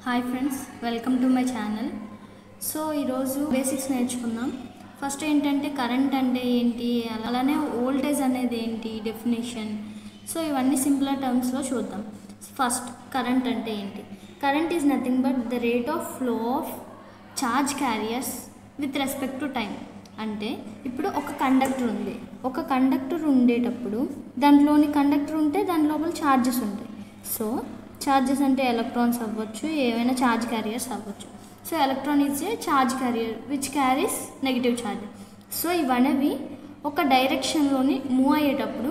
Hi friends, welcome to my channel. So ఈరోజు basics నేర్చుకుందాం. First ఏంటంటే కరెంట్ అంటే ఏంటి, అలానే వోల్టేజ్ అనేది ఏంటి, డెఫినేషన్. సో ఇవన్నీ సింపుల్ టర్మ్స్లో చూద్దాం. ఫస్ట్ కరెంట్ అంటే ఏంటి. Current is nothing but the rate of flow of charge carriers with respect to time. అంటే ఇప్పుడు ఒక కండక్టర్ ఉంది. ఒక కండక్టర్ ఉండేటప్పుడు దాంట్లోని కండక్టర్ ఉంటే దాని లోపల ఛార్జెస్ ఉంటాయి. సో ఛార్జెస్ అంటే ఎలక్ట్రాన్స్ అవ్వచ్చు, ఏవైనా ఛార్జ్ క్యారియర్స్ అవ్వచ్చు. So electron is a charge carrier which carries negative charge. So ఇవనేవి ఒక డైరెక్షన్లోని మూవ్ అయ్యేటప్పుడు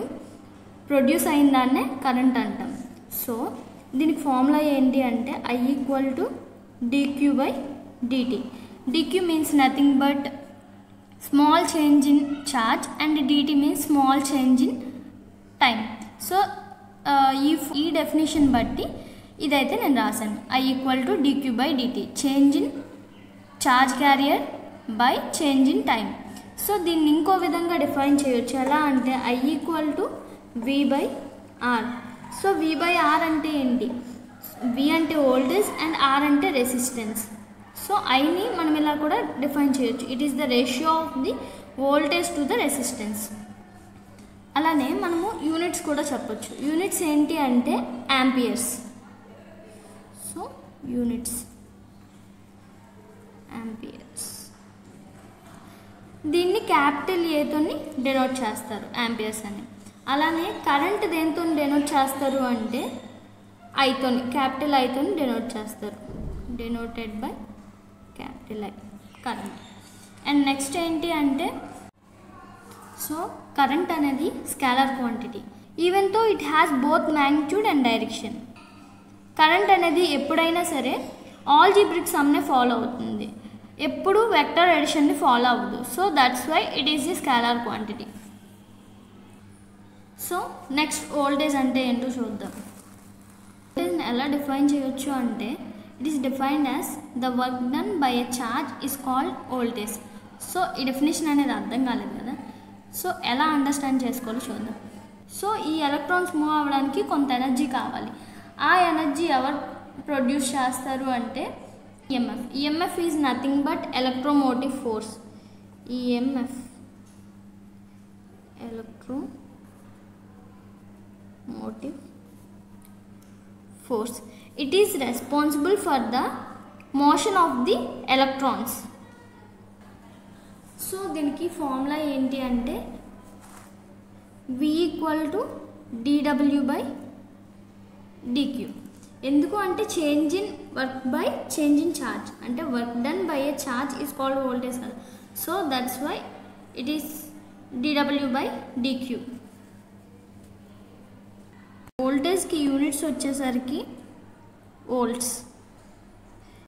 ప్రొడ్యూస్ అయిన దాన్నే కరెంట్ అంటాం. సో దీనికి ఫార్ములా ఏంటి అంటే I = dq/dt. dq means nothing but small change in charge and dt means small change in time. So ఈ డెఫినేషన్ బట్టి ఇదైతే నేను రాశాను. I = dq/dt, change in charge carrier by change in time. So దీన్ని ఇంకో విధంగా డిఫైన్ చేయొచ్చు. ఎలా అంటే I = v/r. సో v/r అంటే ఏంటి, v అంటే వోల్టేజ్ అండ్ r అంటే రెసిస్టెన్స్. సో ఐని మనం ఇలా కూడా డిఫైన్ చేయొచ్చు. It is the ratio of the voltage to the resistance. అలానే మనము యూనిట్స్ కూడా చెప్పొచ్చు. యూనిట్స్ ఏంటి అంటే యాంపియర్స్. సో యూనిట్స్ యాంపియర్స్, దీన్ని క్యాపిటల్ ఏతోని డెనోట్ చేస్తారు, యాంపియర్స్ అని. అలానే కరెంట్ దేంతో డెనోట్ చేస్తారు అంటే ఐతోని, క్యాపిటల్ ఐతోని డెనోట్ చేస్తారు. Denoted by capital I, current. And next ఏంటి అంటే, సో కరెంట్ అనేది scalar quantity even though it has both magnitude and direction. Current అనేది ఎప్పుడైనా సరే ఆల్జీబ్రిక్ సమ్నే ఫాలో అవుతుంది, ఎప్పుడు వెక్టర్ ఎడిషన్ని ఫాలో అవ్వదు. So that's why it is the scalar quantity. So next voltage అంటే ఏంటో చూద్దాం. వోల్టేజ్ని ఎలా డిఫైన్ చేయొచ్చు అంటే, it is defined as the work done by a charge is called voltage. So ఈ డెఫినేషన్ అనేది అర్థం కాలేదు కదా. సో ఎలా అండర్స్టాండ్ చేసుకోవాలో చూద్దాం. సో ఈ ఎలక్ట్రాన్స్ మూవ్ అవ్వడానికి కొంత ఎనర్జీ కావాలి. ఆ ఎనర్జీ ఎవరు ప్రొడ్యూస్ చేస్తారు అంటే EMF. EMF is nothing but electromotive force. EMF, electromotive force. It is responsible for the motion of the electrons. So దీనికి ఫార్ములా ఏంటి అంటే V = dw/dq. ఎందుకు అంటే change in work by change in charge, అంటే work done by a charge is called voltage కదా. So that's why it is dw/dq. వోల్టేజ్కి units వచ్చేసరికి volts.